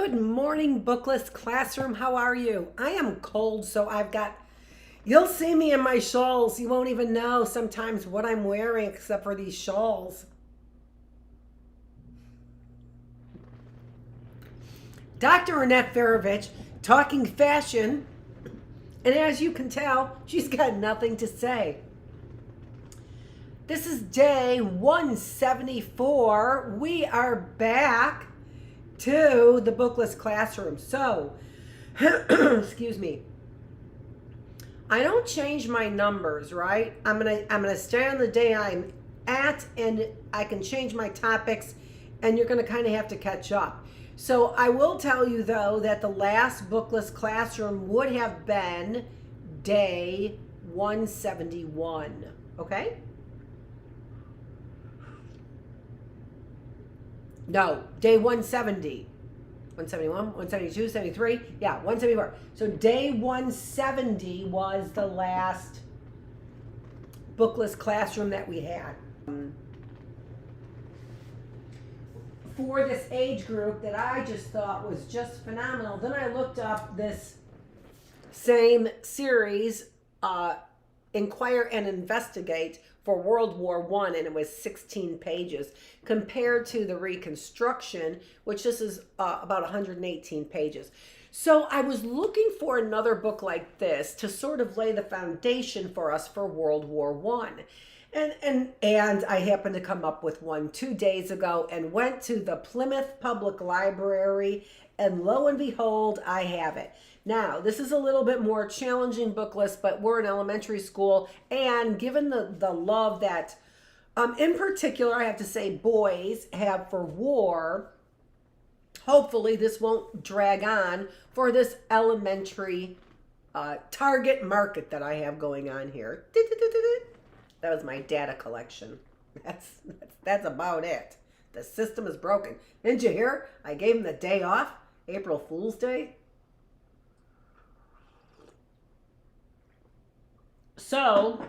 Good morning, Bookless Classroom. How are you? I am cold, so you'll see me in my shawls. You won't even know sometimes what I'm wearing except for these shawls. Dr. Annette Feravich, talking fashion, and as you can tell, she's got nothing to say. This is day 174. We are back to the Bookless Classroom. So, excuse me. I don't change my numbers, right? I'm gonna stay on the day I'm at, and I can change my topics, and you're gonna kind of have to catch up. So I will tell you though that the last Bookless Classroom would have been day 171. Okay? No, day 170. 171, 172, 73. Yeah, 174. So day 170 was the last Bookless Classroom that we had. For this age group that I just thought was just phenomenal. Then I looked up this same series, Inquire and Investigate, for World War I, and it was 16 pages compared to the Reconstruction, which this is about 118 pages. So I was looking for another book like this to sort of lay the foundation for us for World War I. And I happened to come up with one 2 days ago and went to the Plymouth Public Library, and lo and behold, I have it. Now, this is a little bit more challenging book list, but we're in elementary school, and given the love that, in particular, I have to say, boys have for war, hopefully this won't drag on for this elementary target market that I have going on here. That was my data collection. That's about it. The system is broken. Didn't you hear? I gave him the day off, April Fool's Day. So,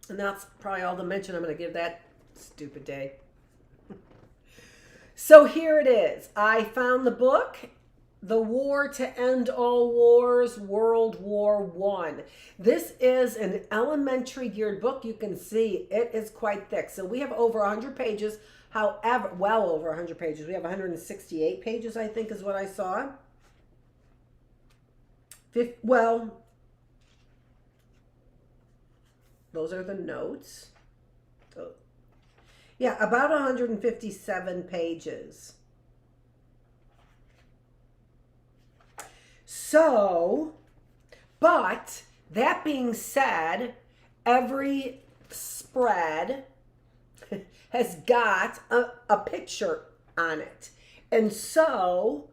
and that's probably all the mention I'm going to give that stupid day. So here it is. I found the book, The War to End All Wars, World War I. This is an elementary geared book. You can see it is quite thick. So we have over 100 pages. However, well over 100 pages. We have 168 pages, I think, is what I saw. Well, those are the notes. So, yeah, about 157 pages. So, but that being said, every spread has got a picture on it. And so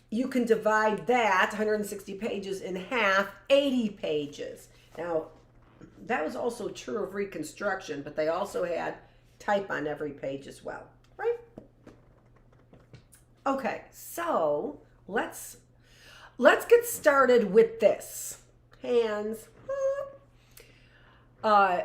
you can divide that 160 pages in half, 80 pages. Now, that was also true of Reconstruction, but they also had type on every page as well, right? Okay, so let's get started with this. Hands. Oh,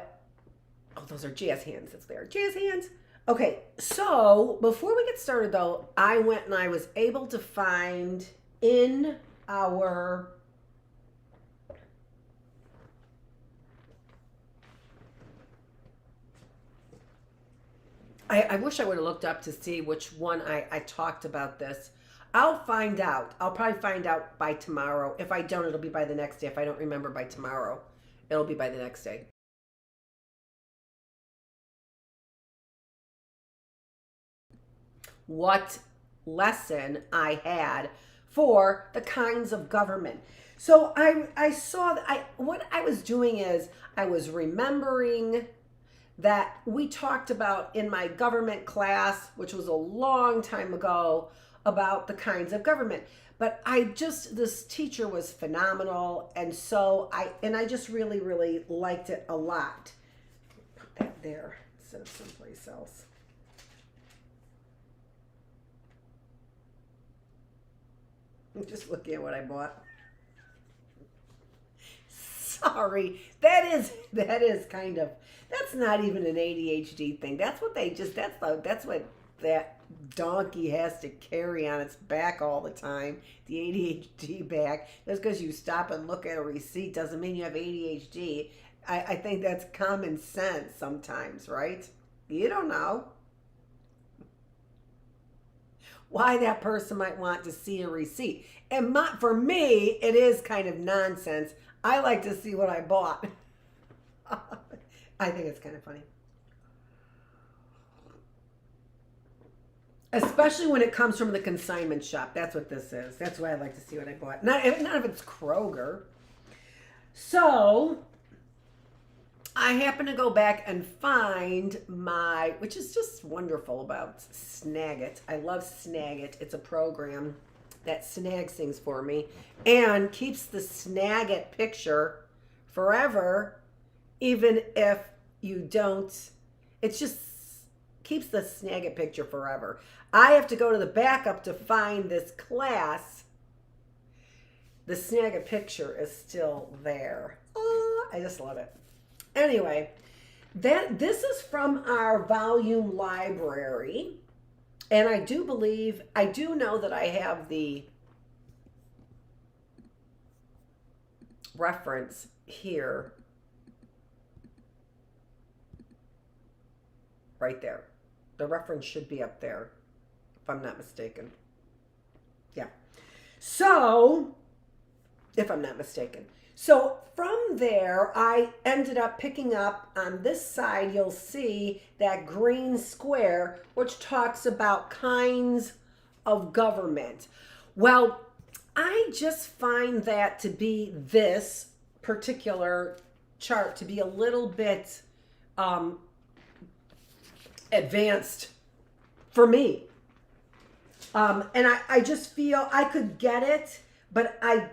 those are jazz hands. That's there. Jazz hands. Okay, so before we get started though, I went and I was able to find in our I wish I would have looked up to see which one I talked about this. I'll find out. I'll probably find out by tomorrow. If I don't, it'll be by the next day. If I don't remember by tomorrow, it'll be by the next day. What lesson I had for the kinds of government. So I saw that what I was doing is I was remembering that we talked about in my government class, which was a long time ago, about the kinds of government. But this teacher was phenomenal, and so I just really, really liked it a lot. Put that there instead of someplace else. I'm just looking at what I bought. Sorry, that is kind of, that's not even an ADHD thing. That's what they just, that's what that donkey has to carry on its back all the time, the ADHD back. Just because you stop and look at a receipt doesn't mean you have ADHD. I think that's common sense sometimes, right? You don't know why that person might want to see a receipt. And for me, it is kind of nonsense. I like to see what I bought. I think it's kind of funny. Especially when it comes from the consignment shop. That's what this is. That's why I like to see what I bought. Not if it's Kroger. So I happen to go back and find which is just wonderful about Snagit. I love Snagit. It's a program that snags things for me and keeps the Snagit picture forever, even if you don't. It just keeps the Snagit picture forever. I have to go to the backup to find this class. The Snagit picture is still there. Oh, I just love it. Anyway, this is from our volume library, and I do know that I have the reference here, right there. The reference should be up there, if I'm not mistaken. Yeah. So, if I'm not mistaken. So from there, I ended up picking up on this side, you'll see that green square, which talks about kinds of government. Well, I just find that to be this particular chart to be a little bit advanced for me. And I just feel I could get it, but I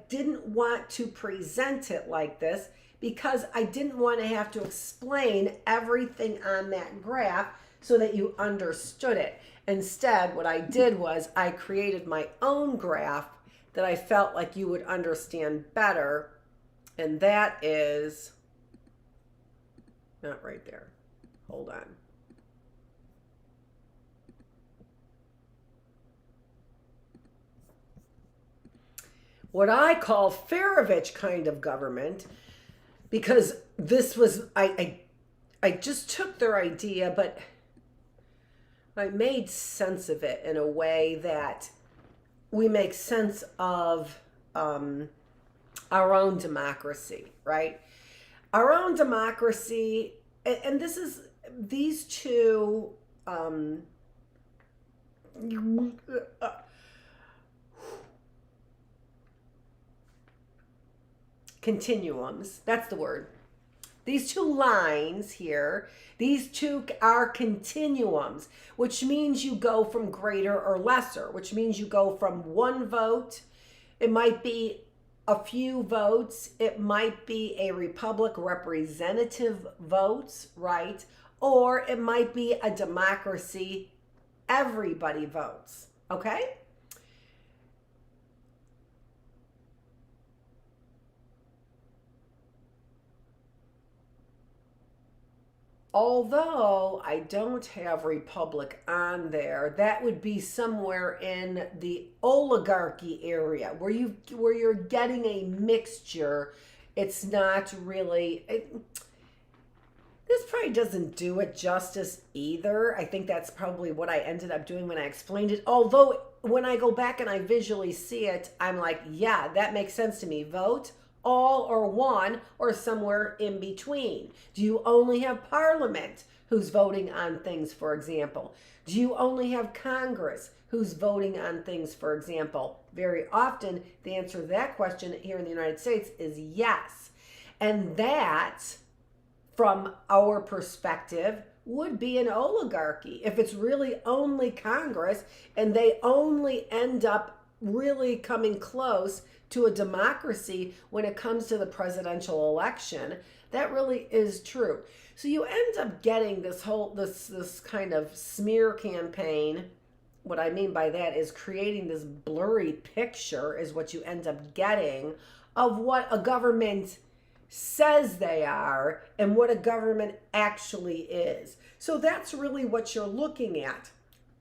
didn't want to present it like this because I didn't want to have to explain everything on that graph so that you understood it. Instead, what I did was I created my own graph that I felt like you would understand better. And that is not right there. Hold on. What I call Feravich kind of government, because this was, I just took their idea, but I made sense of it in a way that we make sense of our own democracy, right? Our own democracy, and this is, these two, continuums, that's the word. These two lines here, these two are continuums, which means you go from greater or lesser, which means you go from one vote, it might be a few votes, it might be a republic representative votes, right? Or it might be a democracy, everybody votes, okay? Although I don't have republic on there, that would be somewhere in the oligarchy area where you're getting a mixture. It's not really. This probably doesn't do it justice either. I think that's probably what I ended up doing when I explained it. Although when I go back and I visually see it, I'm like, yeah, that makes sense to me. Vote. All or one or somewhere in between? Do you only have Parliament who's voting on things, for example? Do you only have Congress who's voting on things, for example? Very often, the answer to that question here in the United States is yes. And that, from our perspective, would be an oligarchy. If it's really only Congress and they only end up really coming close to a democracy when it comes to the presidential election, that really is true. So you end up getting this kind of smear campaign. What I mean by that is creating this blurry picture is what you end up getting of what a government says they are and what a government actually is. So that's really what you're looking at.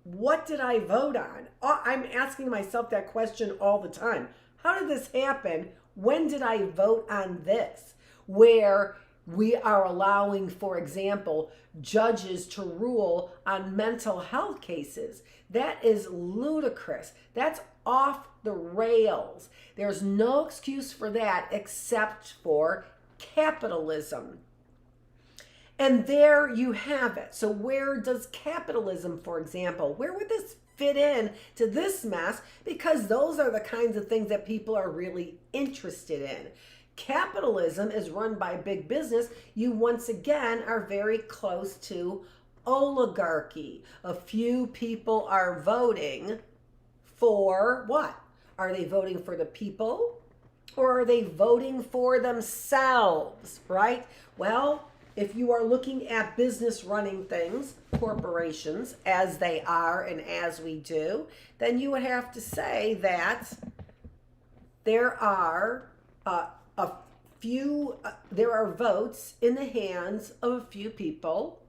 what did I vote on? I'm asking myself that question all the time. How did this happen? When did I vote on this? Where we are allowing, for example, judges to rule on mental health cases. That is ludicrous. That's off the rails. There's no excuse for that except for capitalism. And there you have it. So where does capitalism, for example, where would this fit in to this mess? Because those are the kinds of things that people are really interested in. Capitalism is run by big business. You once again are very close to oligarchy. A few people are voting for what? Are they voting for the people or are they voting for themselves, right? Well, if you are looking at business running things, corporations, as they are and as we do, then you would have to say that there are there are votes in the hands of a few people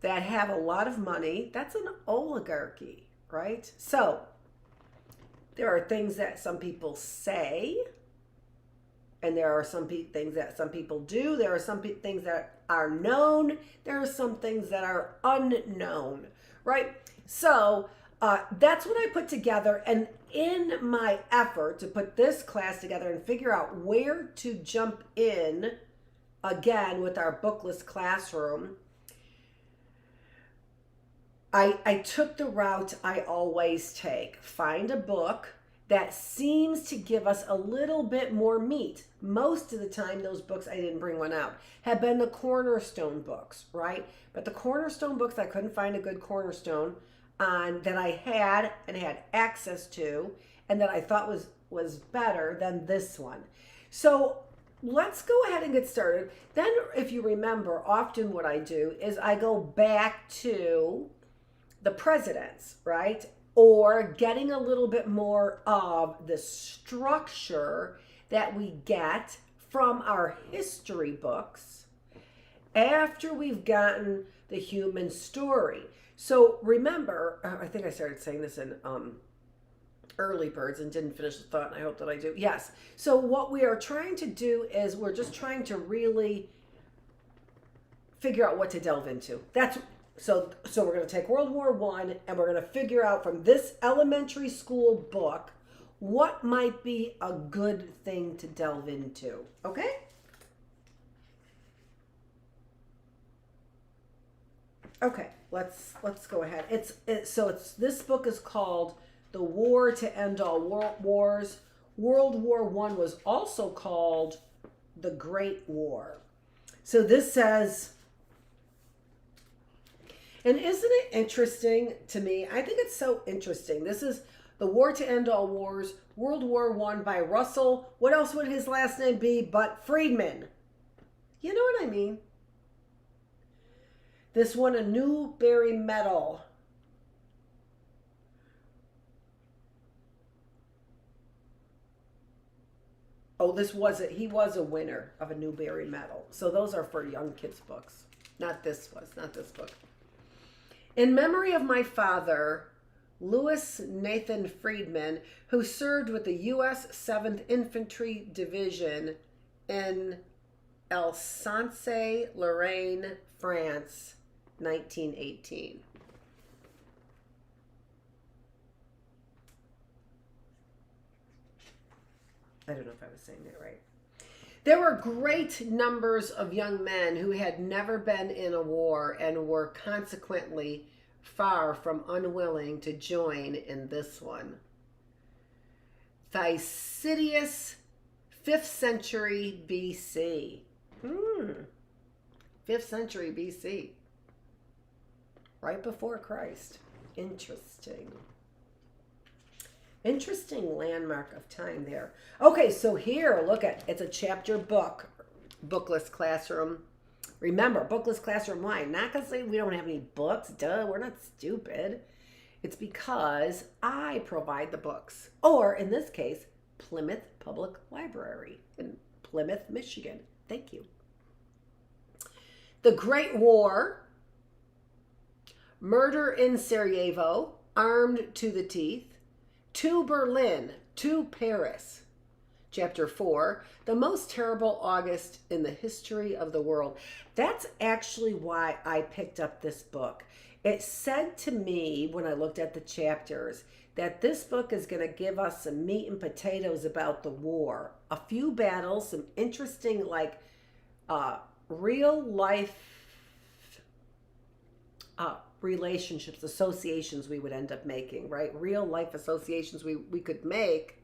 that have a lot of money. That's an oligarchy, right? So there are things that some people say, and there are some things that some people do. There are some things that are known. There are some things that are unknown, right? So that's what I put together. And in my effort to put this class together and figure out where to jump in again with our Bookless Classroom, I took the route I always take. Find a book that seems to give us a little bit more meat. Most of the time, those books, I didn't bring one out, have been the cornerstone books, right? But the cornerstone books, I couldn't find a good cornerstone on that I had and had access to and that I thought was better than this one. So let's go ahead and get started. Then, if you remember, often what I do is I go back to the presidents, right? Or getting a little bit more of the structure that we get from our history books after we've gotten the human story. So remember, I think I started saying this in early birds and didn't finish the thought, and I hope that I do. Yes. So what we are trying to do is we're just trying to really figure out what to delve into. So we're going to take World War I and we're going to figure out from this elementary school book what might be a good thing to delve into. Okay? Okay, let's go ahead. This book is called The War to End All Wars. World War I was also called The Great War. So this says, and isn't it interesting to me? I think it's so interesting. This is The War to End All Wars, World War I by Russell. What else would his last name be but Friedman? You know what I mean? This won a Newbery Medal. Oh, he was a winner of a Newbery Medal. So those are for young kids' books. Not this book. In memory of my father, Louis Nathan Friedman, who served with the U.S. 7th Infantry Division in Alsace-Lorraine, France, 1918. I don't know if I was saying that right. There were great numbers of young men who had never been in a war and were consequently far from unwilling to join in this one. Thucydides, 5th century BC. 5th century BC. Right before Christ. Interesting. Interesting landmark of time there. Okay, so here, look at, it's a chapter book, Bookless Classroom. Remember, Bookless Classroom, why? Not because we don't have any books, duh, we're not stupid. It's because I provide the books. Or, in this case, Plymouth Public Library in Plymouth, Michigan. Thank you. The Great War, Murder in Sarajevo, Armed to the Teeth. To Berlin, to Paris. Chapter 4, The Most Terrible August in the History of the World. That's actually why I picked up this book. It said to me when I looked at the chapters that this book is going to give us some meat and potatoes about the war. A few battles, some interesting real life relationships, associations we would end up making, right? Real life associations we could make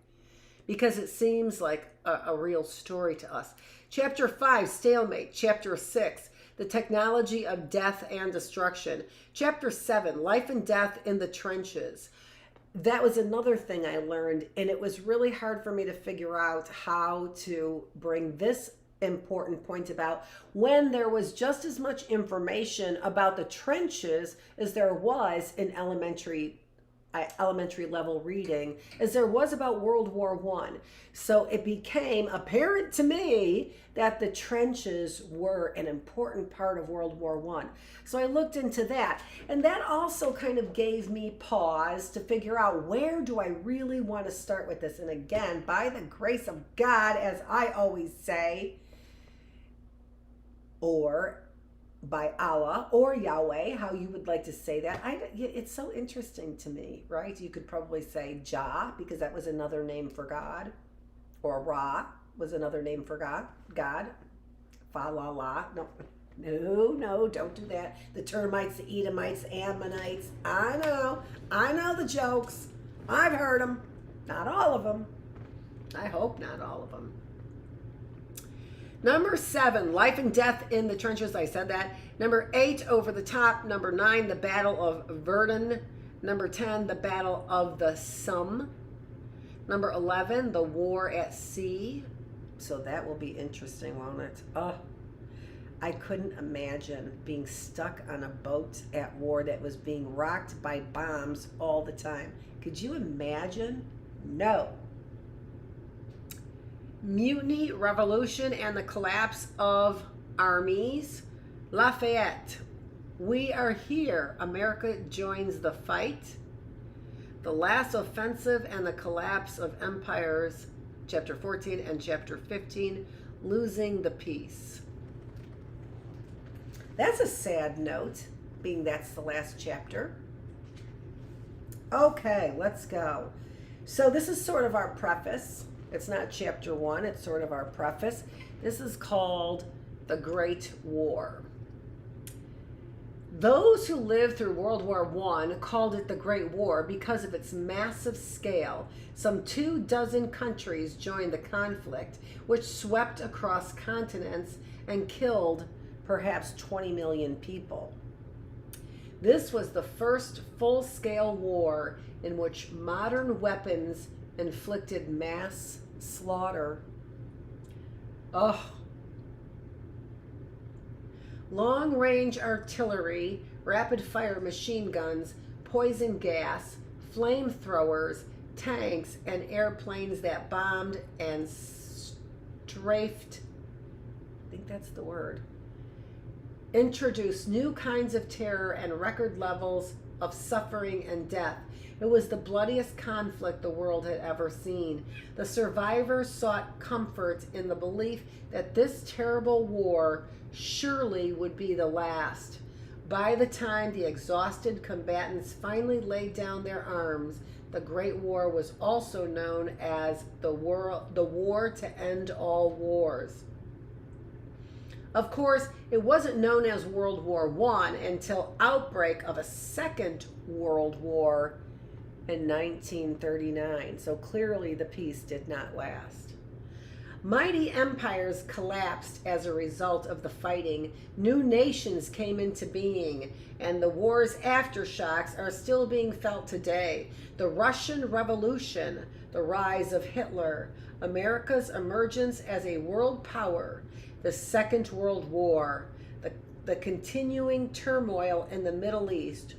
because it seems like a real story to us. Chapter 5, Stalemate. Chapter 6, The Technology of Death and Destruction. Chapter 7, Life and Death in the Trenches. That was another thing I learned, and it was really hard for me to figure out how to bring this important point about when there was just as much information about the trenches as there was in elementary level reading as there was about World War I. So it became apparent to me that the trenches were an important part of World War I. So I looked into that, and that also kind of gave me pause to figure out, where do I really want to start with this? And again, by the grace of God, as I always say, or by Allah or Yahweh, how you would like to say that. It's so interesting to me, right? You could probably say Jah, because that was another name for God, or Ra was another name for God. Fa la la. No, don't do that. The termites, the Edomites, Ammonites. I know the jokes. I've heard them. Not all of them. I hope not all of them. Number 7, Life and Death in the Trenches. I said that. Number 8, Over the Top. Number 9, The Battle of Verdun. Number 10, The Battle of the Somme. Number 11, The War at Sea. So that will be interesting, won't it? I couldn't imagine being stuck on a boat at war that was being rocked by bombs all the time. Could you imagine? No. Mutiny, Revolution, and the Collapse of Armies. Lafayette. We Are Here. America Joins the Fight. The Last Offensive and the Collapse of Empires. Chapter 14 and Chapter 15. Losing the Peace. That's a sad note, being that's the last chapter. Okay, let's go. So this is sort of our preface. It's not chapter 1, it's sort of our preface. This is called The Great War. Those who lived through World War I called it the Great War because of its massive scale. Some 24 countries joined the conflict, which swept across continents and killed perhaps 20 million people. This was the first full-scale war in which modern weapons inflicted mass slaughter. Long-range artillery, rapid-fire machine guns, poison gas, flamethrowers, tanks, and airplanes that bombed and strafed, I think that's the word, introduced new kinds of terror and record levels of suffering and death. It was the bloodiest conflict the world had ever seen. The survivors sought comfort in the belief that this terrible war surely would be the last. By the time the exhausted combatants finally laid down their arms, the Great War was also known as the war to end all wars. Of course, it wasn't known as World War I until outbreak of a Second World War in 1939. So clearly the peace did not last. Mighty empires collapsed as a result of the fighting. New nations came into being, and the war's aftershocks are still being felt today. The Russian Revolution, the rise of Hitler, America's emergence as a world power, the Second World War, the continuing turmoil in the Middle East,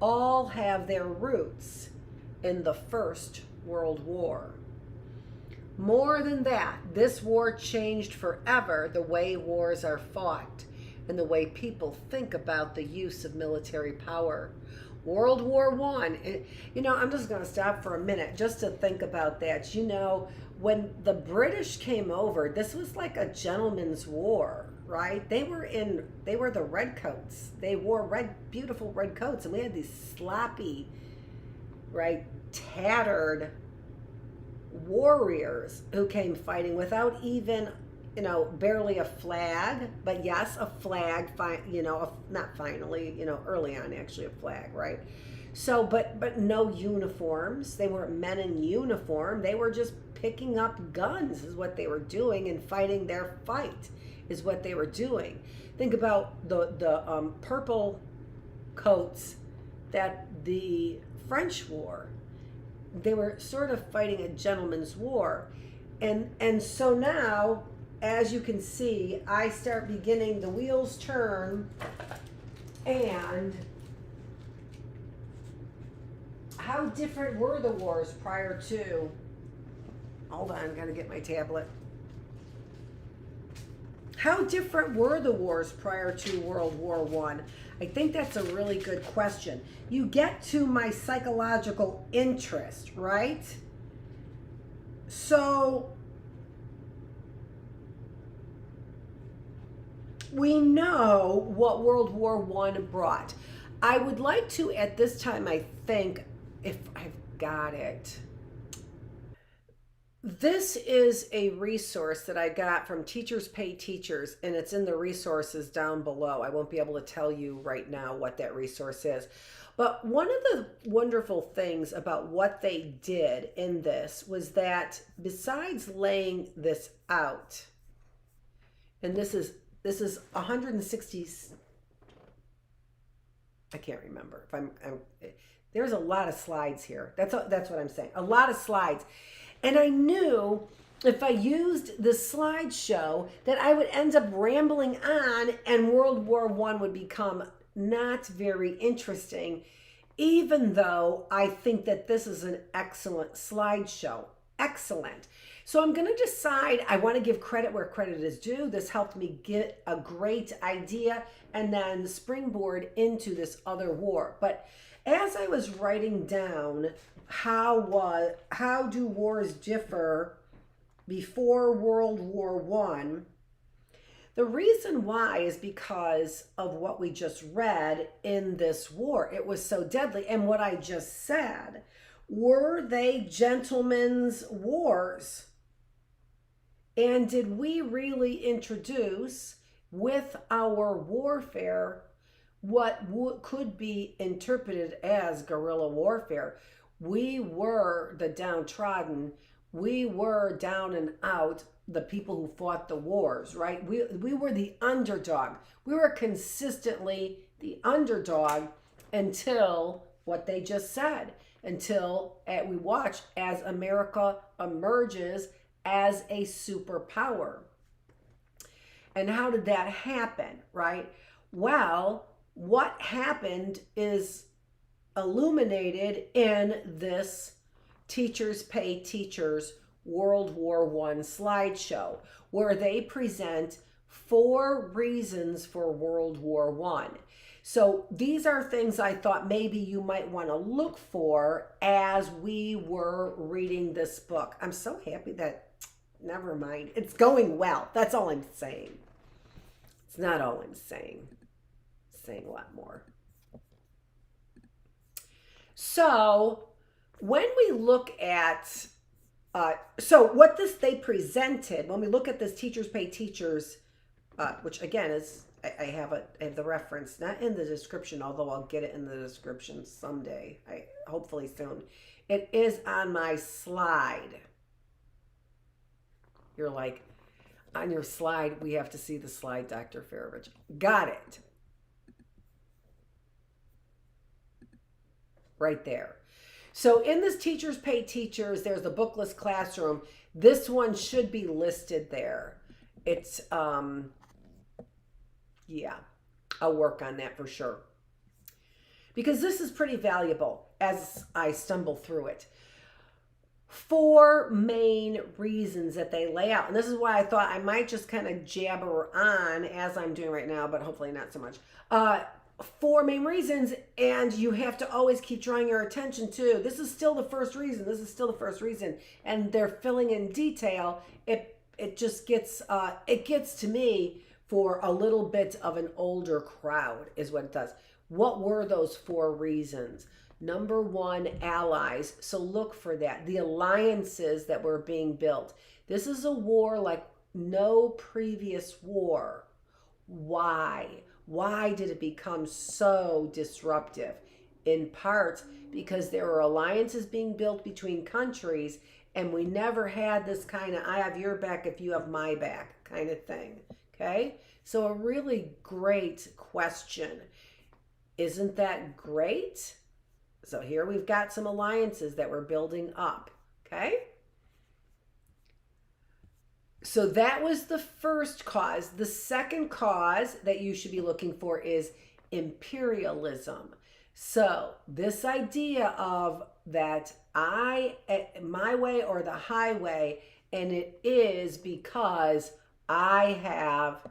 all have their roots in the First World War. More than that, this war changed forever the way wars are fought. and the way people think about the use of military power. World War One. I'm just going to stop for a minute just to think about that. When the British came over, this was like a gentleman's war, right? They were the redcoats. They wore beautiful red coats, and we had these sloppy, right, tattered warriors who came fighting without even, barely a flag, but yes, a flag, not finally, early on actually a flag, right? So, but no uniforms. They weren't men in uniform. They were just picking up guns is what they were doing, and fighting their fight is what they were doing. Think about the purple coats that the French wore. They were sort of fighting a gentleman's war. And so now, as you can see, I start beginning, the wheels turn, and how different were the wars prior to, hold on, gotta get my tablet. How different were the wars prior to World War One? I think that's a really good question. You get to my psychological interest, right? So we know what World War One brought. I would like to, at this time, I think, if I've got it. This is a resource that I got from Teachers Pay Teachers, and it's in the resources down below. I won't be able to tell you right now what that resource is. But one of the wonderful things about what they did in this was that besides laying this out, and this is 160, I can't remember. There's a lot of slides here. That's what I'm saying. A lot of slides. And I knew if I used the slideshow that I would end up rambling on, and World War One would become not very interesting, even though I think that this is an excellent slideshow. Excellent. So I'm going to decide, I want to give credit where credit is due. This helped me get a great idea and then springboard into this other war. But as I was writing down how do wars differ before World War One, the reason why is because of what we just read in this war. It was so deadly. And what I just said, were they gentlemen's wars? And did we really introduce with our warfare what could be interpreted as guerrilla warfare? We were the downtrodden. We were down and out, the people who fought the wars, right? We were the underdog. We were consistently the underdog until what they just said, until we watch as America emerges as a superpower. And how did that happen, right? Well, what happened is illuminated in this Teachers Pay Teachers World War One slideshow, where they present 4 reasons for World War One. So these are things I thought maybe you might want to look for as we were reading this book. I'm so happy that, never mind, it's going well. That's all I'm saying. It's not all I'm saying. I'm saying a lot more. So when we look at, so what they presented, when we look at this Teachers Pay Teachers, which again is, I have the reference, not in the description, although I'll get it in the description someday, hopefully soon. It is on my slide. You're like, on your slide, we have to see the slide, Dr. Feravich. Got it. Right there. So in this Teachers Pay Teachers, there's the Bookless Classroom. This one should be listed there. It's, yeah, I'll work on that for sure. Because this is pretty valuable as I stumble through it. 4 main reasons that they lay out. And this is why I thought I might just kind of jabber on as I'm doing right now, but hopefully not so much. 4 main reasons, and you have to always keep drawing your attention to, this is still the first reason, this is still the first reason, and they're filling in detail. It just gets, it gets to me for a little bit of an older crowd is what it does. What were those 4 reasons? Number 1, allies. So look for that. The alliances that were being built. This is a war like no previous war. Why? Why did it become so disruptive? In part because there were alliances being built between countries, and we never had this kind of I have your back if you have my back kind of thing. Okay? So a really great question. Isn't that great? So here we've got some alliances that we're building up, okay? So that was the first cause. The second cause that you should be looking for is imperialism. So this idea of that my way or the highway, and it is because I have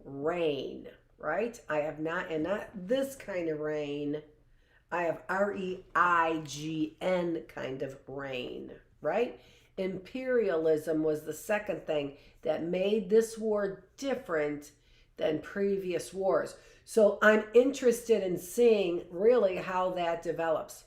reign, right? I have not, and not this kind of reign. I have REIGN kind of reign, right? Imperialism was the second thing that made this war different than previous wars. So I'm interested in seeing really how that develops.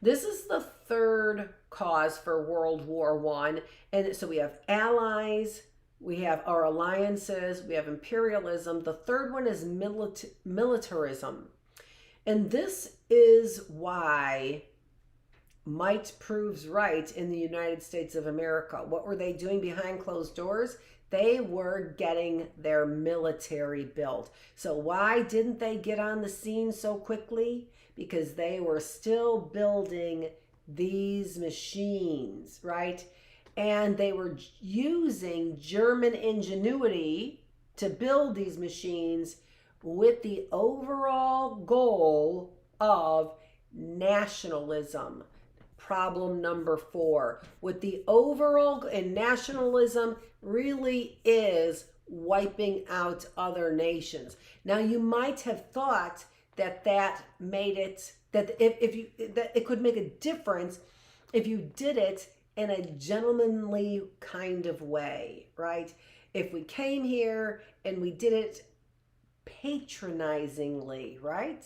This is the third cause for World War I. And so we have allies, we have our alliances, we have imperialism. The third one is militarism. And this is why might proves right in the United States of America. What were they doing behind closed doors? They were getting their military built. So why didn't they get on the scene so quickly? Because they were still building these machines, right? And they were using German ingenuity to build these machines with the overall goal of nationalism. Problem number 4. With the overall, and nationalism really is wiping out other nations. Now you might have thought that made it, that that it could make a difference if you did it in a gentlemanly kind of way, right? If we came here and we did it patronizingly, right?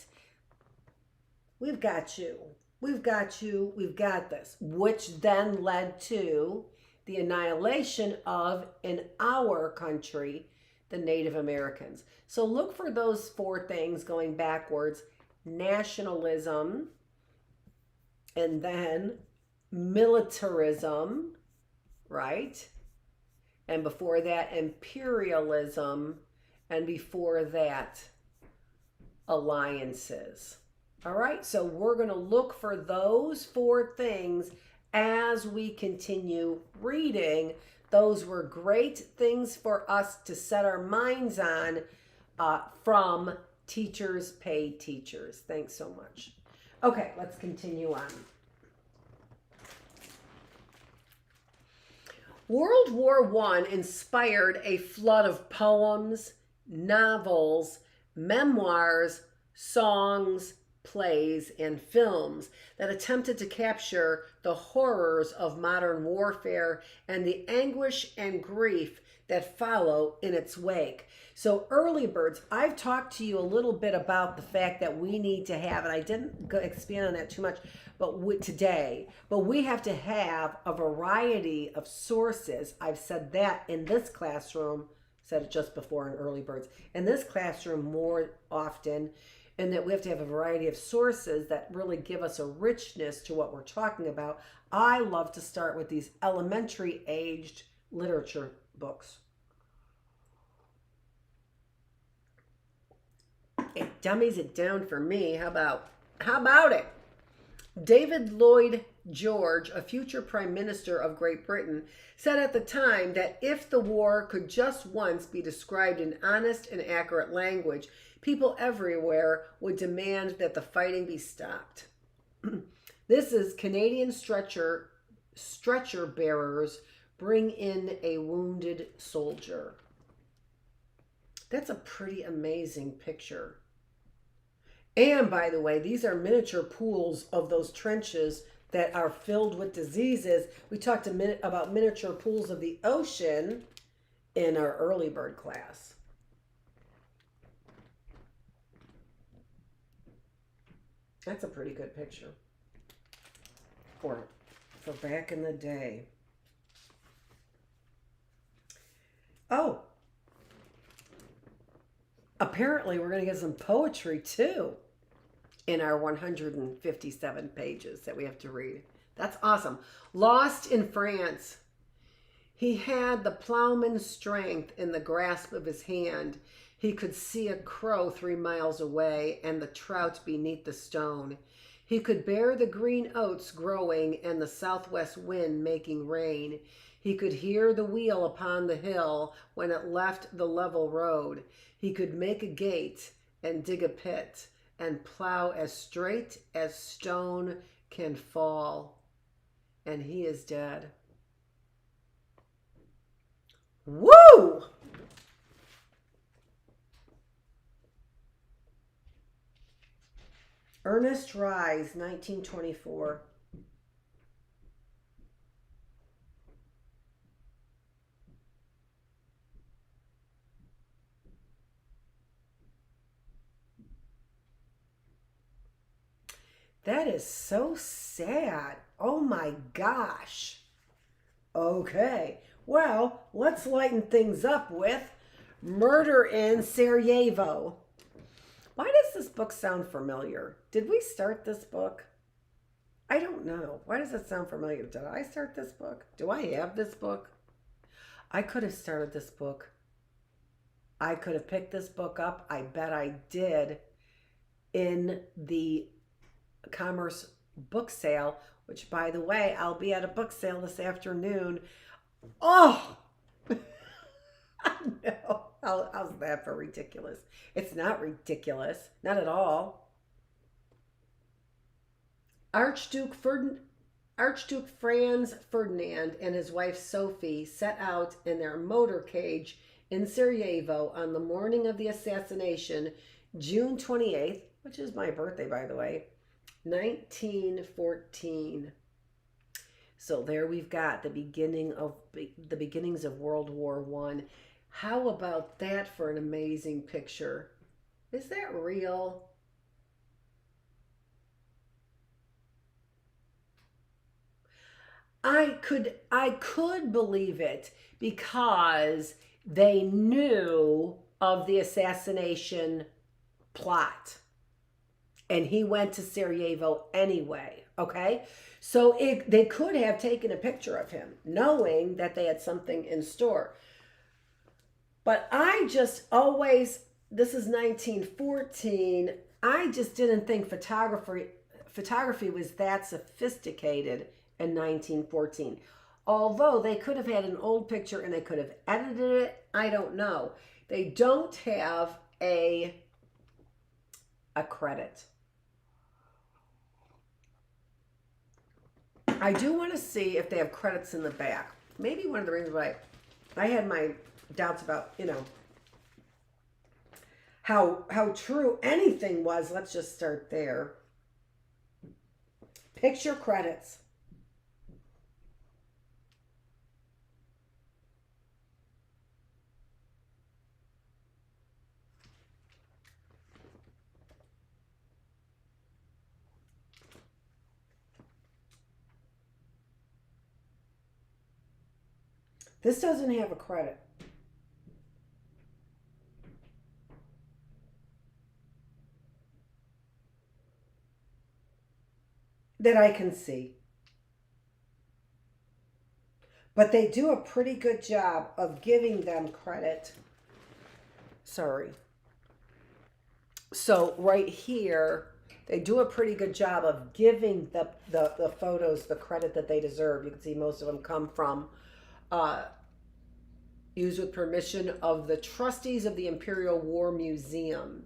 We've got you. We've got you. We've got this. Which then led to the annihilation of, in our country, the Native Americans. So look for those 4 things going backwards. Nationalism, and then militarism, right? And before that, imperialism. And before that, alliances. All right, so we're going to look for those 4 things as we continue reading. Those were great things for us to set our minds on from Teachers Pay Teachers. Thanks so much. Okay, let's continue on. World War I inspired a flood of poems, novels, memoirs, songs, plays, and films that attempted to capture the horrors of modern warfare and the anguish and grief that follow in its wake. So early birds, I've talked to you a little bit about the fact that we need to have, and I didn't expand on that too much today, but we have to have a variety of sources. I've said that in this classroom, said it just before in early birds, in this classroom more often, and that we have to have a variety of sources that really give us a richness to what we're talking about. I love to start with these elementary aged literature books. It dummies it down for me. How about it? David Lloyd George, a future Prime Minister of Great Britain, said at the time that if the war could just once be described in honest and accurate language, people everywhere would demand that the fighting be stopped. This is Canadian stretcher bearers bring in a wounded soldier. That's a pretty amazing picture. And by the way, these are miniature pools of those trenches that are filled with diseases. We talked about miniature pools of the ocean in our early bird class. That's a pretty good picture for back in the day. Oh, apparently we're going to get some poetry too in our 157 pages that we have to read. That's awesome. Lost in France. He had the plowman's strength in the grasp of his hand. He could see a crow 3 miles away and the trout beneath the stone. He could bear the green oats growing and the southwest wind making rain. He could hear the wheel upon the hill when it left the level road. He could make a gate and dig a pit and plow as straight as stone can fall. And he is dead. Woo! Ernest Rhys, 1924. That is so sad. Oh my gosh. Okay, well, let's lighten things up with Murder in Sarajevo. Why does this book sound familiar? Did we start this book? I don't know. Why does it sound familiar? Did I start this book? Do I have this book? I could have started this book. I could have picked this book up. I bet I did in the Commerce book sale, which, by the way, I'll be at a book sale this afternoon. Oh, no. How's that for ridiculous? It's not ridiculous. Not at all. Archduke Franz Ferdinand and his wife Sophie set out in their motorcade in Sarajevo on the morning of the assassination, June 28th, which is my birthday, by the way, 1914. So there we've got the beginnings of World War I. How about that for an amazing picture? Is that real? I could believe it because they knew of the assassination plot. And he went to Sarajevo anyway, okay? So they could have taken a picture of him, knowing that they had something in store. But I just always, this is 1914, I just didn't think photography was that sophisticated in 1914. Although they could have had an old picture and they could have edited it, I don't know. They don't have a credit. I do want to see if they have credits in the back. Maybe one of the reasons why I had my doubts about, how true anything was. Let's just start there. Picture credits. This doesn't have a credit. That I can see. But they do a pretty good job of giving them credit. Sorry. So right here, they do a pretty good job of giving the photos the credit that they deserve. You can see most of them come from used with permission of the trustees of the Imperial War Museum.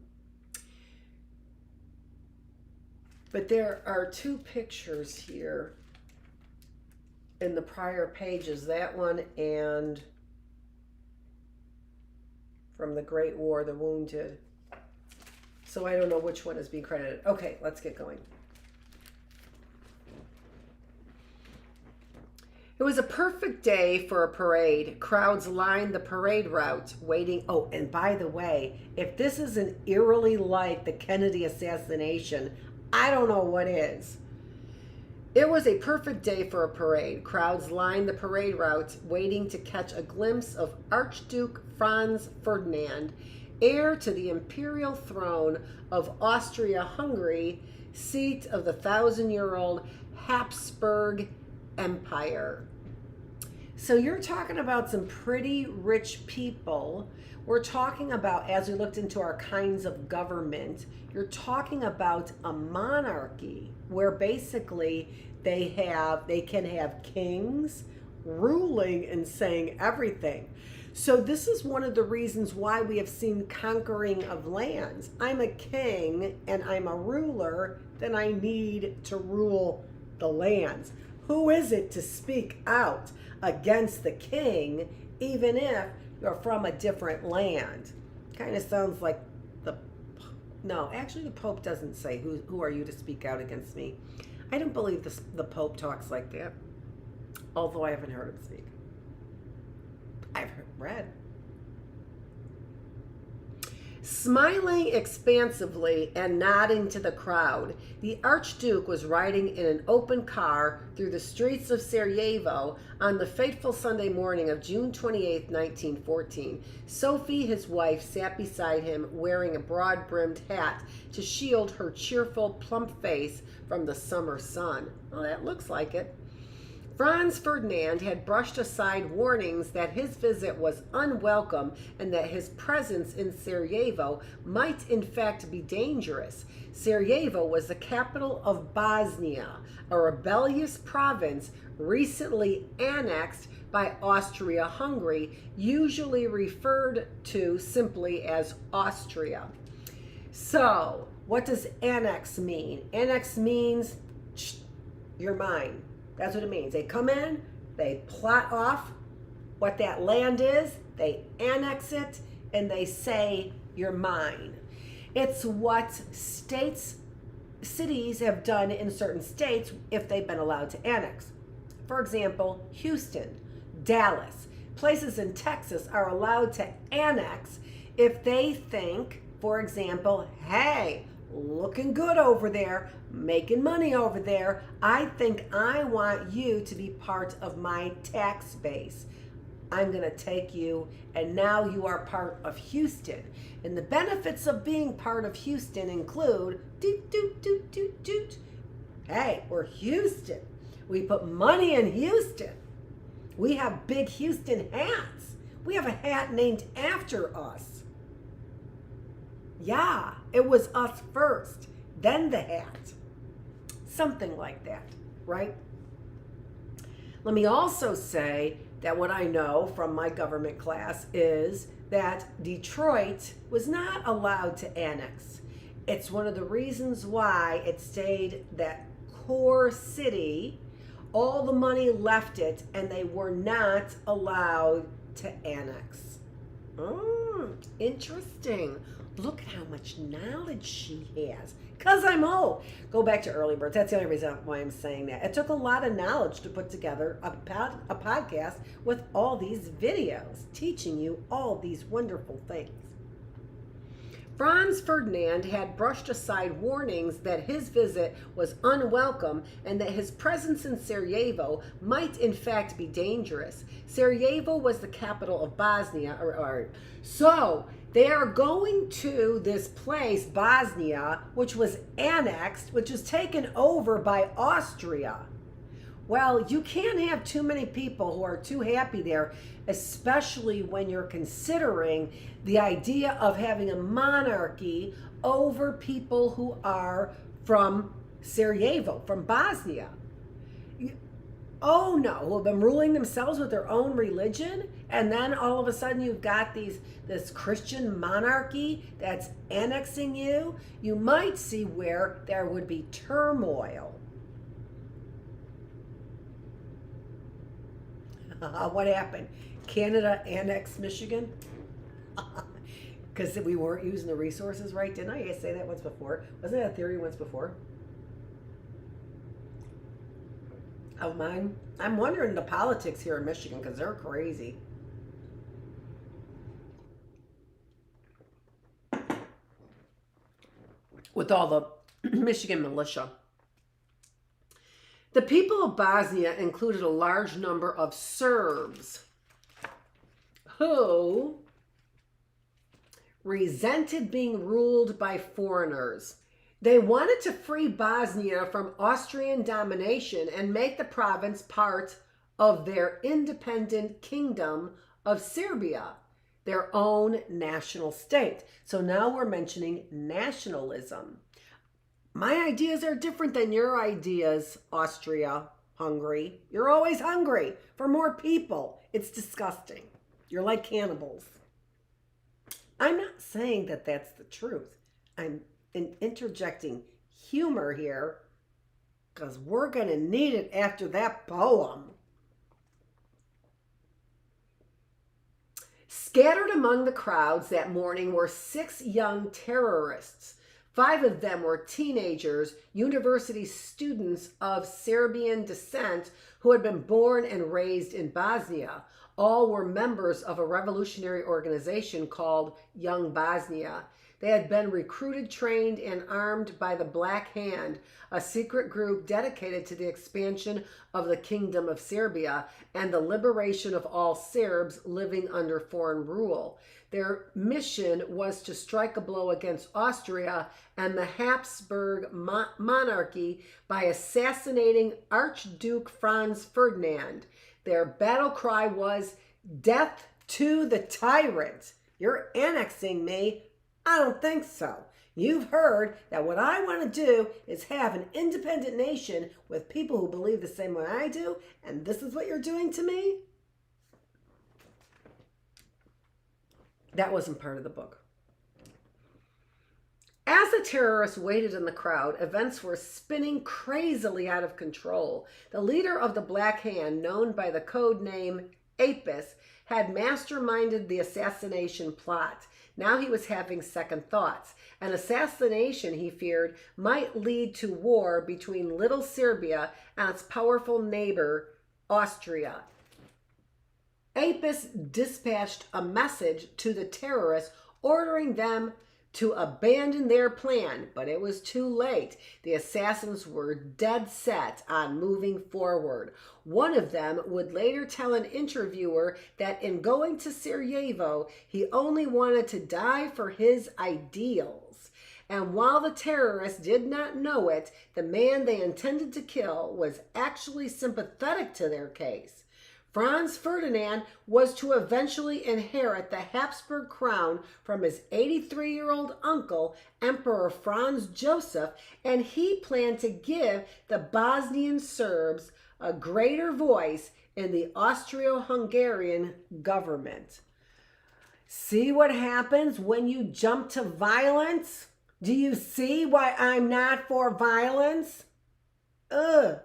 But there are two pictures here in the prior pages, that one and from the Great War, the wounded. So I don't know which one is being credited. Okay, let's get going. It was a perfect day for a parade. Crowds lined the parade route, waiting. Oh, and by the way, if this isn't eerily like the Kennedy assassination, I don't know what is. It was a perfect day for a parade. Crowds lined the parade route, waiting to catch a glimpse of Archduke Franz Ferdinand, heir to the imperial throne of Austria-Hungary, seat of the 1,000-year-old Habsburg Empire. So you're talking about some pretty rich people. We're talking about, as we looked into our kinds of government, you're talking about a monarchy where basically they can have kings ruling and saying everything. So this is one of the reasons why we have seen conquering of lands. I'm a king and I'm a ruler, then I need to rule the lands. Who is it to speak out against the king, even if you're from a different land? Kind of sounds like no, actually the Pope doesn't say, who are you to speak out against me? I don't believe the Pope talks like that, although I haven't heard him speak. I've read. Smiling expansively and nodding to the crowd, the Archduke was riding in an open car through the streets of Sarajevo on the fateful Sunday morning of June 28, 1914. Sophie, his wife, sat beside him wearing a broad-brimmed hat to shield her cheerful, plump face from the summer sun. Well, that looks like it. Franz Ferdinand had brushed aside warnings that his visit was unwelcome and that his presence in Sarajevo might in fact be dangerous. Sarajevo was the capital of Bosnia, a rebellious province recently annexed by Austria-Hungary, usually referred to simply as Austria. So, what does annex mean? Annex means, you're mine. That's what it means. They come in, they plot off what that land is, they annex it, and they say, you're mine. It's what cities have done in certain states if they've been allowed to annex. For example, Houston, Dallas, places in Texas are allowed to annex if they think, for example, hey, looking good over there, making money over there, I think I want you to be part of my tax base. I'm going to take you, and now you are part of Houston. And the benefits of being part of Houston include, doot, doot, doot, doot, doot. Hey, we're Houston. We put money in Houston. We have big Houston hats. We have a hat named after us. Yeah, it was us first, then the hat. Something like that, right? Let me also say that what I know from my government class is that Detroit was not allowed to annex. It's one of the reasons why it stayed that core city. All the money left it, and they were not allowed to annex. Interesting. Look at how much knowledge she has. Because I'm old. Go back to early birds. That's the only reason why I'm saying that. It took a lot of knowledge to put together a podcast with all these videos teaching you all these wonderful things. Franz Ferdinand had brushed aside warnings that his visit was unwelcome and that his presence in Sarajevo might in fact be dangerous. Sarajevo was the capital of Bosnia. So they are going to this place, Bosnia, which was annexed, which was taken over by Austria. Well, you can't have too many people who are too happy there, especially when you're considering the idea of having a monarchy over people who are from Sarajevo, from Bosnia. Oh no, who have been ruling themselves with their own religion And then all of a sudden you've got this Christian monarchy that's annexing you. You might see where there would be turmoil. What happened? Canada annexed Michigan? Because we weren't using the resources right. Didn't I say that once before? Wasn't that a theory once before? Of mine? I'm wondering the politics here in Michigan because they're crazy. With all the Michigan militia. The people of Bosnia included a large number of Serbs who resented being ruled by foreigners. They wanted to free Bosnia from Austrian domination and make the province part of their independent kingdom of Serbia, their own national state. So now we're mentioning nationalism. My ideas are different than your ideas, Austria, Hungary. You're always hungry for more people. It's disgusting. You're like cannibals. I'm not saying that that's the truth. I'm interjecting humor here because we're going to need it after that poem. Scattered among the crowds that morning were 6 young terrorists. 5 of them were teenagers, university students of Serbian descent who had been born and raised in Bosnia. All were members of a revolutionary organization called Young Bosnia. They had been recruited, trained, and armed by the Black Hand, a secret group dedicated to the expansion of the Kingdom of Serbia and the liberation of all Serbs living under foreign rule. Their mission was to strike a blow against Austria and the Habsburg monarchy by assassinating Archduke Franz Ferdinand. Their battle cry was, "Death to the tyrant." You're annexing me? I don't think so. You've heard that what I want to do is have an independent nation with people who believe the same way I do, and this is what you're doing to me? That wasn't part of the book. As the terrorists waited in the crowd, events were spinning crazily out of control. The leader of the Black Hand, known by the code name Apis, had masterminded the assassination plot. Now he was having second thoughts. An assassination, he feared, might lead to war between Little Serbia and its powerful neighbor, Austria. Apis dispatched a message to the terrorists ordering them to abandon their plan, but it was too late. The assassins were dead set on moving forward. One of them would later tell an interviewer that in going to Sarajevo, he only wanted to die for his ideals. And while the terrorists did not know it, the man they intended to kill was actually sympathetic to their case. Franz Ferdinand was to eventually inherit the Habsburg crown from his 83-year-old uncle, Emperor Franz Joseph, and he planned to give the Bosnian Serbs a greater voice in the Austro-Hungarian government. See what happens when you jump to violence? Do you see why I'm not for violence? Ugh.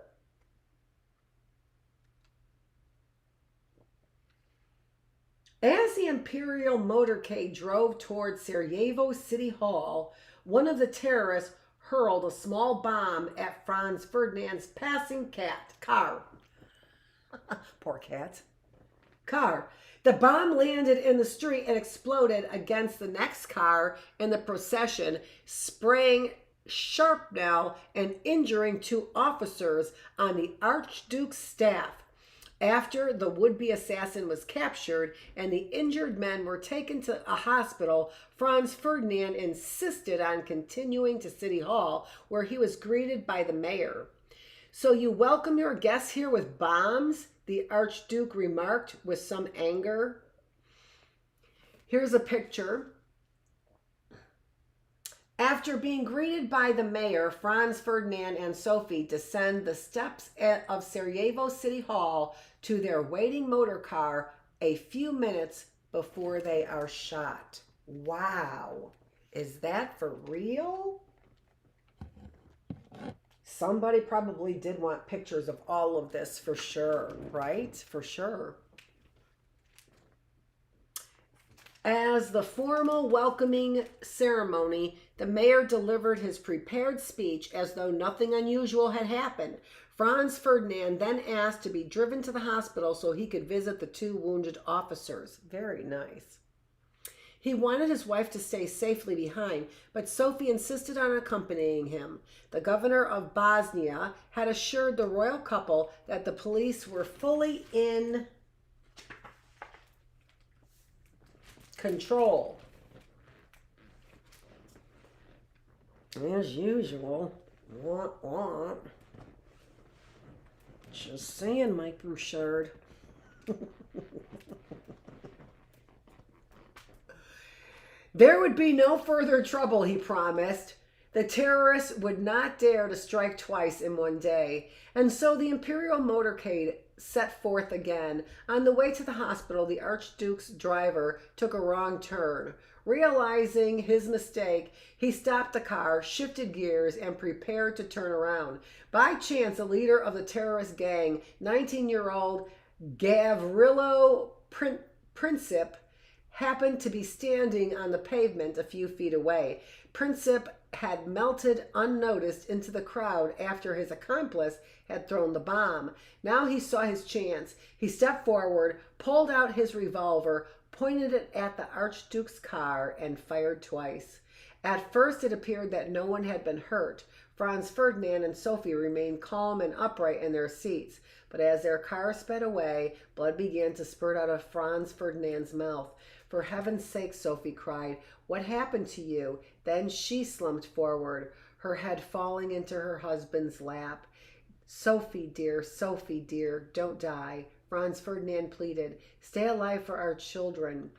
As the Imperial motorcade drove toward Sarajevo City Hall, one of the terrorists hurled a small bomb at Franz Ferdinand's passing car. Poor cat. Car. The bomb landed in the street and exploded against the next car in the procession, spraying shrapnel and injuring 2 officers on the Archduke's staff. After the would-be assassin was captured and the injured men were taken to a hospital, Franz Ferdinand insisted on continuing to City Hall, where he was greeted by the mayor. "So you welcome your guests here with bombs?" the Archduke remarked with some anger. Here's a picture. After being greeted by the mayor, Franz Ferdinand and Sophie descend the steps of Sarajevo City Hall to their waiting motor car a few minutes before they are shot. Wow. Is that for real? Somebody probably did want pictures of all of this for sure, right? For sure. As the formal welcoming ceremony, the mayor delivered his prepared speech as though nothing unusual had happened. Franz Ferdinand then asked to be driven to the hospital so he could visit the two wounded officers. Very nice. He wanted his wife to stay safely behind, but Sophie insisted on accompanying him. The governor of Bosnia had assured the royal couple that the police were fully in control. As usual. Wah. Just saying, Mike Bouchard. There would be no further trouble, he promised. The terrorists would not dare to strike twice in one day. And so the imperial motorcade set forth again. On the way to the hospital, the Archduke's driver took a wrong turn. Realizing his mistake, he stopped the car, shifted gears, and prepared to turn around. By chance, the leader of the terrorist gang, 19-year-old Gavrilo Princip, happened to be standing on the pavement a few feet away. Princip had melted unnoticed into the crowd after his accomplice had thrown the bomb. Now he saw his chance. He stepped forward, pulled out his revolver, pointed it at the Archduke's car, and fired twice. At first it appeared that no one had been hurt. Franz Ferdinand and Sophie remained calm and upright in their seats. But as their car sped away, blood began to spurt out of Franz Ferdinand's mouth. For heaven's sake, Sophie cried, what happened to you? Then she slumped forward, her head falling into her husband's lap. Sophie, dear, don't die. Franz Ferdinand pleaded. Stay alive for our children.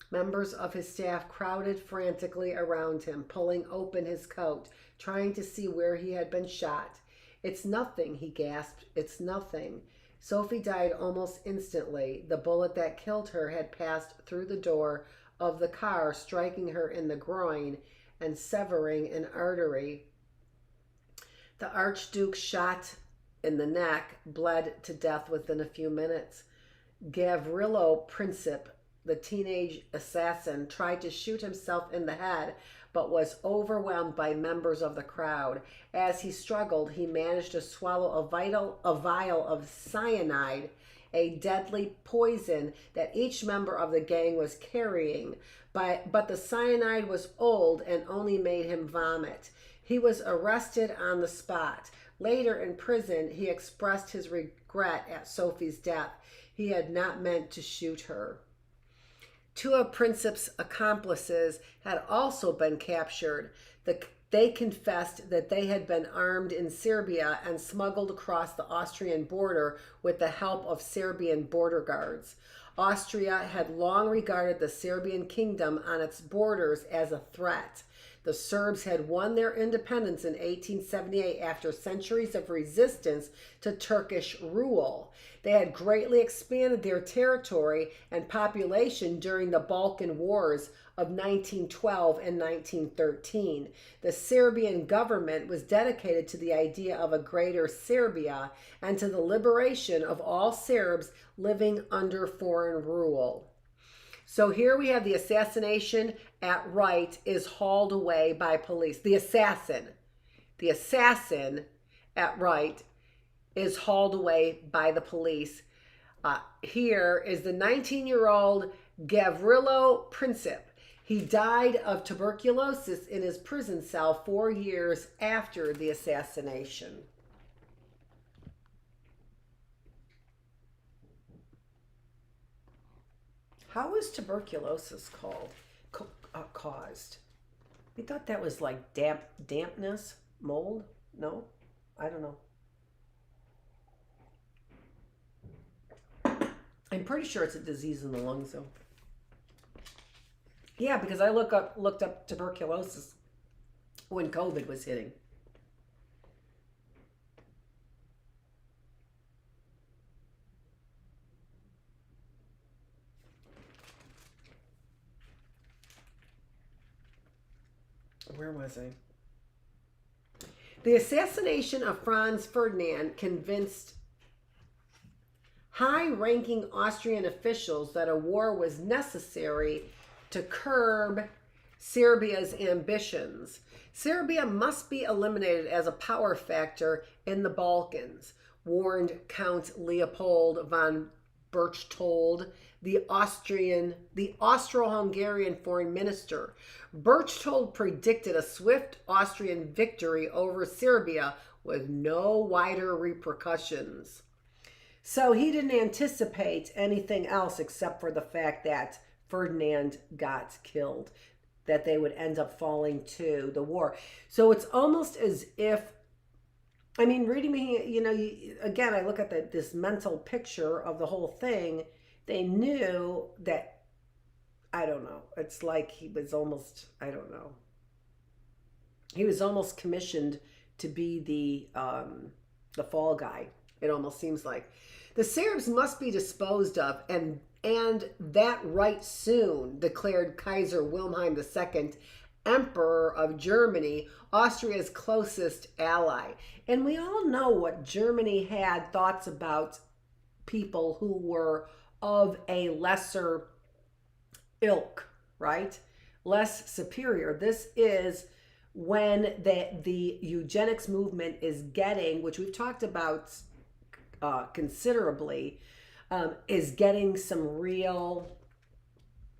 Members of his staff crowded frantically around him, pulling open his coat, trying to see where he had been shot. It's nothing, he gasped. It's nothing. Sophie died almost instantly. The bullet that killed her had passed through the door of the car, striking her in the groin and severing an artery. The Archduke, shot in the neck, bled to death within a few minutes. Gavrilo Princip, the teenage assassin, tried to shoot himself in the head, but was overwhelmed by members of the crowd. As he struggled, he managed to swallow a vial of cyanide, a deadly poison that each member of the gang was carrying. But the cyanide was old and only made him vomit. He was arrested on the spot. Later in prison, he expressed his regret at Sophie's death. He had not meant to shoot her. Two of Princip's accomplices had also been captured. They confessed that they had been armed in Serbia and smuggled across the Austrian border with the help of Serbian border guards. Austria had long regarded the Serbian kingdom on its borders as a threat. The Serbs had won their independence in 1878 after centuries of resistance to Turkish rule. They had greatly expanded their territory and population during the Balkan Wars of 1912 and 1913. The Serbian government was dedicated to the idea of a greater Serbia and to the liberation of all Serbs living under foreign rule. So here we have the assassination at Wright is hauled away by police. The assassin at Wright is hauled away by the police. Here is the 19-year-old Gavrilo Princip. He died of tuberculosis in his prison cell 4 years after the assassination. How is tuberculosis caused? We thought that was like dampness, mold? No? I don't know. I'm pretty sure it's a disease in the lungs, though. Yeah, because I looked up tuberculosis when COVID was hitting. Where was I? The assassination of Franz Ferdinand convinced high-ranking Austrian officials that a war was necessary to curb Serbia's ambitions. Serbia must be eliminated as a power factor in the Balkans, warned Count Leopold von Berchtold, the Austro-Hungarian foreign minister. Berchtold predicted a swift Austrian victory over Serbia with no wider repercussions. So he didn't anticipate anything else except for the fact that Ferdinand got killed, that they would end up falling to the war. So it's almost as if, I mean, reading me, again, I look at this mental picture of the whole thing. They knew that, I don't know, it's like he was almost, I don't know. He was almost commissioned to be the fall guy. It almost seems like. The Serbs must be disposed of, and that right soon, declared Kaiser Wilhelm II, Emperor of Germany, Austria's closest ally. And we all know what Germany had thoughts about people who were of a lesser ilk, right? Less superior. This is when the eugenics movement is getting, which we've talked about considerably, is getting some real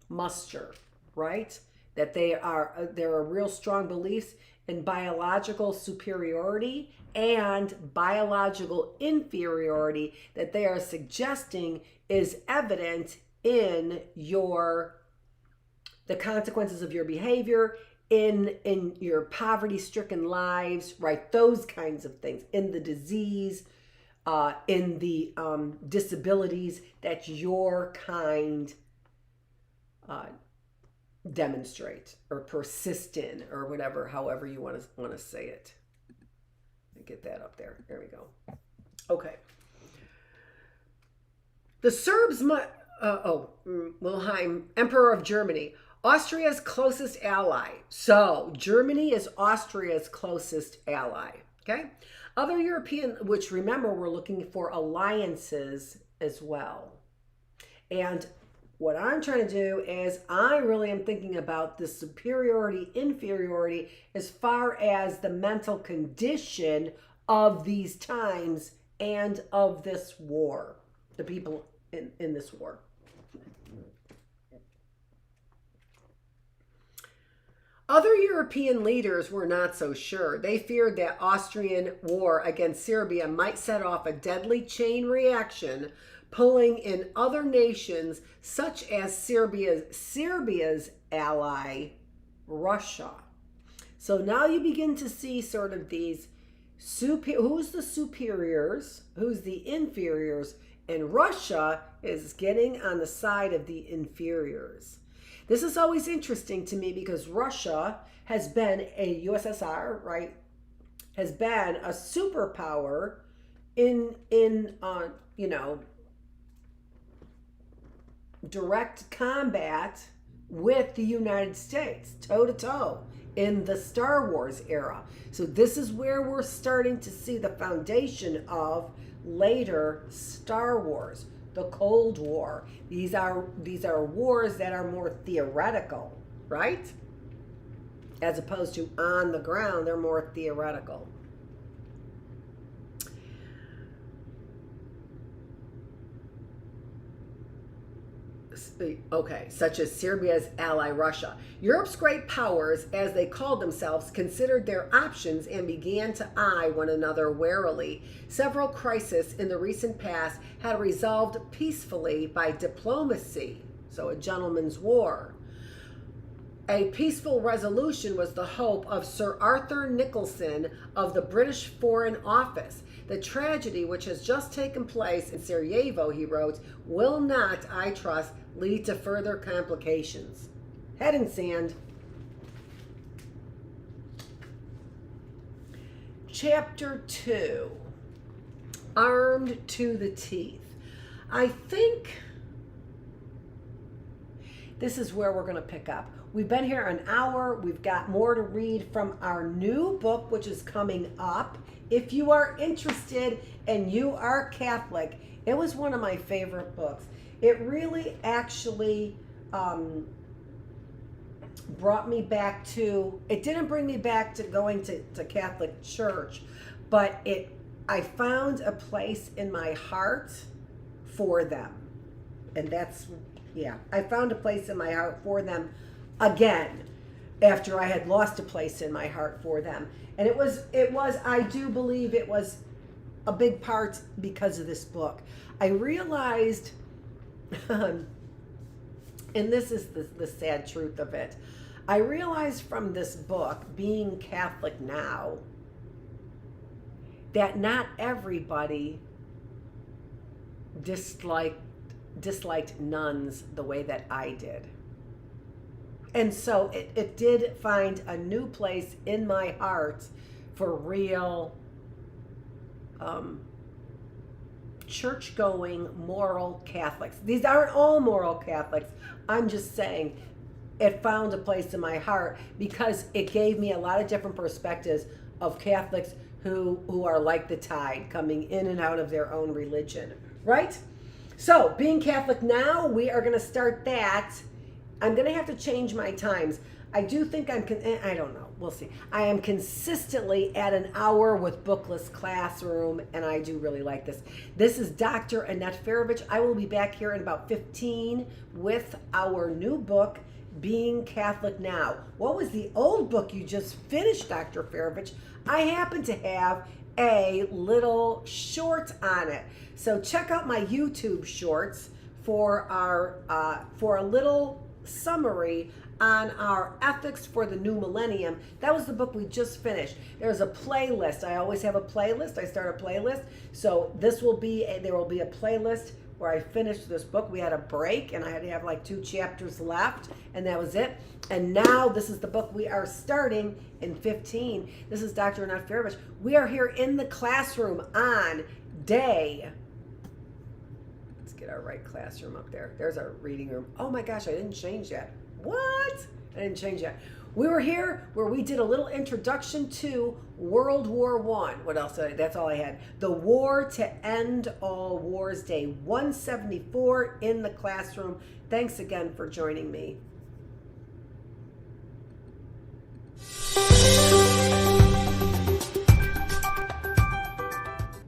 muster, right? That there are real strong beliefs in biological superiority and biological inferiority that they are suggesting is evident in the consequences of your behavior, in your poverty-stricken lives, right? Those kinds of things, in the disease, in the disabilities that your kind demonstrate or persist in, or whatever, however you want to say it. Get that up there. There we go. Okay. The Serbs, Wilhelm, Emperor of Germany, Austria's closest ally. So Germany is Austria's closest ally. Okay. Other European, which remember, we're looking for alliances as well. And what I'm trying to do is I really am thinking about the superiority, inferiority, as far as the mental condition of these times and of this war, the people in this war. Other European leaders were not so sure. They feared that Austrian war against Serbia might set off a deadly chain reaction, pulling in other nations such as Serbia's ally, Russia. So now you begin to see sort of these, who's the superiors, who's the inferiors, and Russia is getting on the side of the inferiors. This is always interesting to me because Russia has been a USSR, right? Has been a superpower in direct combat with the United States, toe to toe, in the Star Wars era. So this is where we're starting to see the foundation of later Star Wars. The Cold War. These are wars that are more theoretical, right? As opposed to on the ground, they're more theoretical. Okay, such as Serbia's ally Russia. Europe's great powers, as they called themselves, considered their options and began to eye one another warily. Several crises in the recent past had resolved peacefully by diplomacy, so a gentleman's war. A peaceful resolution was the hope of Sir Arthur Nicholson of the British Foreign Office. The tragedy which has just taken place in Sarajevo, he wrote, will not, I trust, lead to further complications. Head in sand. Chapter 2. Armed to the teeth. I think this is where we're going to pick up. We've been here an hour. We've got more to read from our new book, which is coming up. If you are interested and you are Catholic, it was one of my favorite books. It really actually brought me back to, it didn't bring me back to going to Catholic church, but I found a place in my heart for them. And that's, I found a place in my heart for them again after I had lost a place in my heart for them. And it was, I do believe it was a big part because of this book. I realized, and this is the sad truth of it, I realized from this book, Being Catholic Now, that not everybody disliked nuns the way that I did. And so it did find a new place in my heart for real church-going, moral Catholics. These aren't all moral Catholics. I'm just saying it found a place in my heart because it gave me a lot of different perspectives of Catholics who are like the tide, coming in and out of their own religion, right? So, Being Catholic Now, we are going to start that. I'm going to have to change my times. I do think I don't know. We'll see. I am consistently at an hour with Bookless Classroom, and I do really like this. This is Dr. Annette Feravich. I will be back here in about 15 with our new book, Being Catholic Now. What was the old book you just finished, Dr. Feravich? I happen to have a little short on it. So check out my YouTube shorts for a little summary on our ethics for the new millennium. That was the book we just finished. There's a playlist. I always have a playlist. I start a playlist. So there will be a playlist where I finished this book. We had a break and I had to have like 2 chapters left, and that was it. And now this is the book we are starting in 15. This is Dr. Annette Feravich. We are here in the classroom on day, let's get our right classroom up there. There's our reading room. Oh my gosh, I didn't change that. What? I didn't change that. We were here where we did a little introduction to World War I. What else? That's all I had. The War to End All Wars, Day 174 in the classroom. Thanks again for joining me.